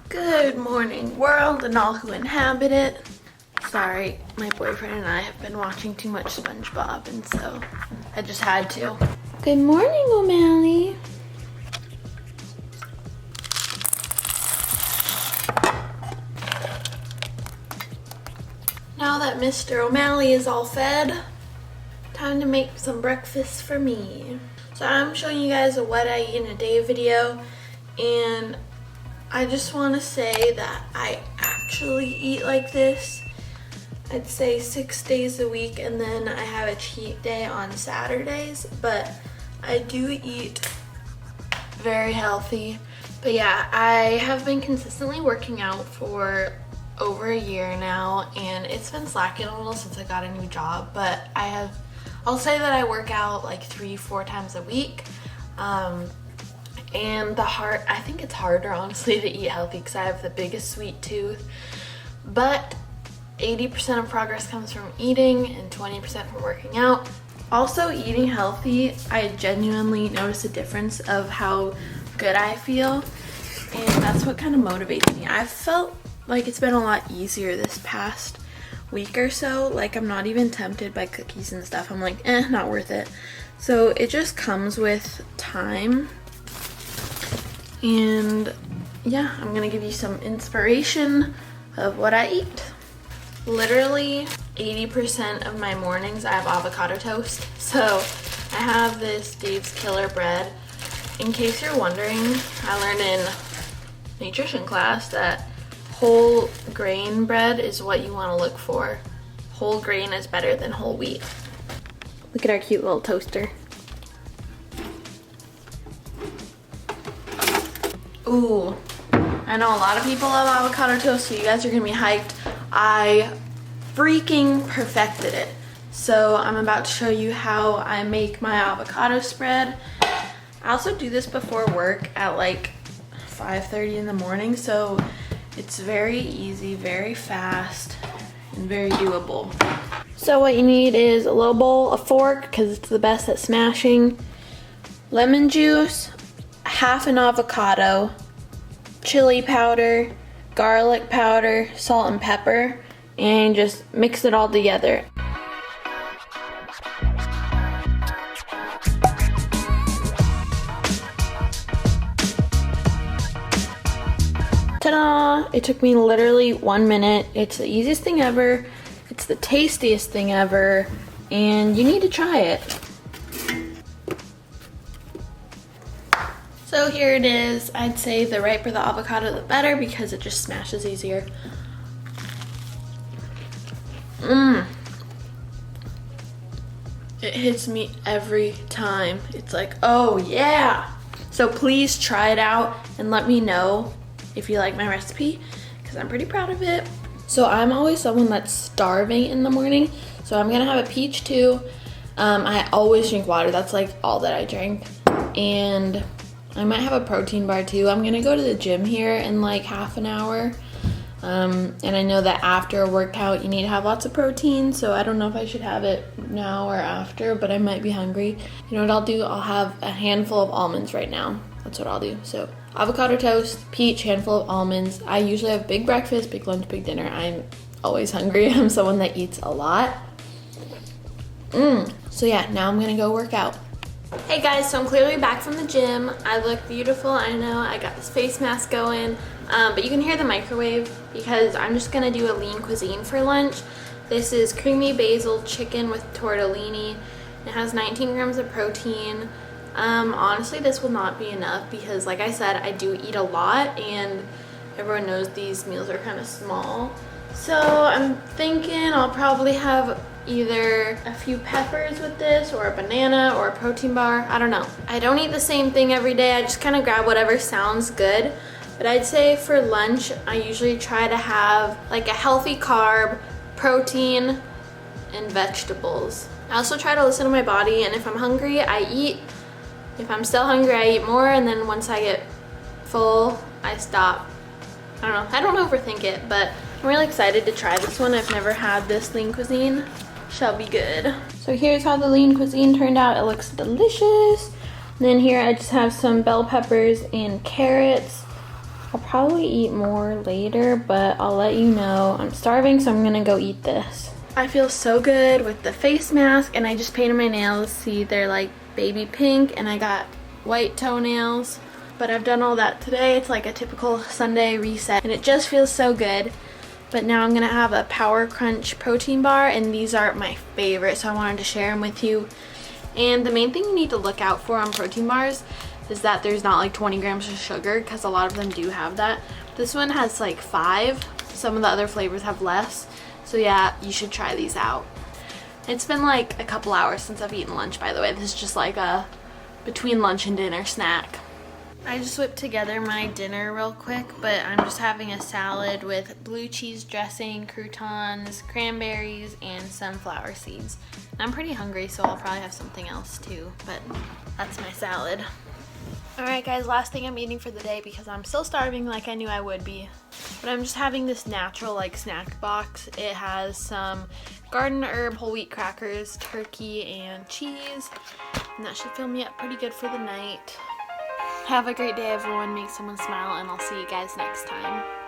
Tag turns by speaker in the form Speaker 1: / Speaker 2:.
Speaker 1: Good morning, world, and all who inhabit it. Sorry, my boyfriend and I have been watching too much SpongeBob, and so I just had to. Good morning, O'Malley. Now that Mr. O'Malley is all fed, time to make some breakfast for me. So I'm showing you guys a what I eat in a day video, and I just want to say that I actually eat like this, I'd say 6 days a week, and then I have a cheat day on Saturdays, but I do eat very healthy. But yeah, I have been consistently working out for over a year now, and it's been slacking a little since I got a new job, but I'll say that I work out like 3-4 times a week. And I think it's harder honestly to eat healthy because I have the biggest sweet tooth, but 80% of progress comes from eating and 20% from working out. Also, eating healthy, I genuinely notice a difference of how good I feel, and that's what kind of motivates me. I've felt like it's been a lot easier this past week or so. Like, I'm not even tempted by cookies and stuff. I'm like, not worth it. So it just comes with time. And yeah, I'm gonna give you some inspiration of what I eat. Literally 80% of my mornings I have avocado toast. So I have this Dave's Killer bread. In case you're wondering, I learned in nutrition class that whole grain bread is what you want to look for. Whole grain is better than whole wheat. Look at our cute little toaster. Ooh, I know a lot of people love avocado toast, so you guys are gonna be hyped. I freaking perfected it. So I'm about to show you how I make my avocado spread. I also do this before work at like 5:30 in the morning, so it's very easy, very fast, and very doable. So what you need is a little bowl, a fork, because it's the best at smashing, lemon juice, half an avocado, chili powder, garlic powder, salt and pepper, and just mix it all together. Ta-da! It took me literally 1 minute. It's the easiest thing ever. It's the tastiest thing ever, and you need to try it. So here it is. I'd say the riper the avocado, the better, because it just smashes easier. It hits me every time. It's like, oh yeah! So please try it out and let me know if you like my recipe, because I'm pretty proud of it. So I'm always someone that's starving in the morning, so I'm gonna have a peach too. I always drink water. That's like all that I drink. And I might have a protein bar too. I'm gonna go to the gym here in like half an hour. And I know that after a workout you need to have lots of protein, so I don't know if I should have it now or after, but I might be hungry. You know what I'll do? I'll have a handful of almonds right now. That's what I'll do. So avocado toast, peach, handful of almonds. I usually have big breakfast, big lunch, big dinner. I'm always hungry. I'm someone that eats a lot. So yeah, now I'm gonna go work out. Hey guys, so I'm clearly back from the gym. I look beautiful, I know. I got this face mask going, but you can hear the microwave because I'm just gonna do a lean cuisine for lunch. This is creamy basil chicken with tortellini. It has 19 grams of protein. Honestly, this will not be enough because, like I said, I do eat a lot, and everyone knows these meals are kind of small. So I'm thinking I'll probably have either a few peppers with this, or a banana, or a protein bar. I don't know. I don't eat the same thing every day. I just kind of grab whatever sounds good. But I'd say for lunch, I usually try to have like a healthy carb, protein, and vegetables. I also try to listen to my body, and if I'm hungry, I eat. If I'm still hungry, I eat more, and then once I get full, I stop. I don't overthink it, but I'm really excited to try this one. I've never had this lean cuisine. Shall be good. So here's how the lean cuisine turned out. It looks delicious. And then here I just have some bell peppers and carrots. I'll probably eat more later, but I'll let you know. I'm starving, so I'm gonna go eat this. I feel so good with the face mask, and I just painted my nails. See, they're like baby pink, and I got white toenails. But I've done all that today. It's like a typical Sunday reset, and it just feels so good. But now I'm gonna have a Power Crunch protein bar, and these are my favorite, so I wanted to share them with you. And the main thing you need to look out for on protein bars is that there's not like 20 grams of sugar, because a lot of them do have that. This one has like 5. Some of the other flavors have less. So yeah, you should try these out. It's been like a couple hours since I've eaten lunch, by the way. This is just like a between lunch and dinner snack. I just whipped together my dinner real quick, but I'm just having a salad with blue cheese dressing, croutons, cranberries, and sunflower seeds. I'm pretty hungry, so I'll probably have something else too, but that's my salad. Alright guys, last thing I'm eating for the day because I'm still starving like I knew I would be. But I'm just having this natural like snack box. It has some garden herb whole wheat crackers, turkey, and cheese. And that should fill me up pretty good for the night. Have a great day everyone, make someone smile, and I'll see you guys next time.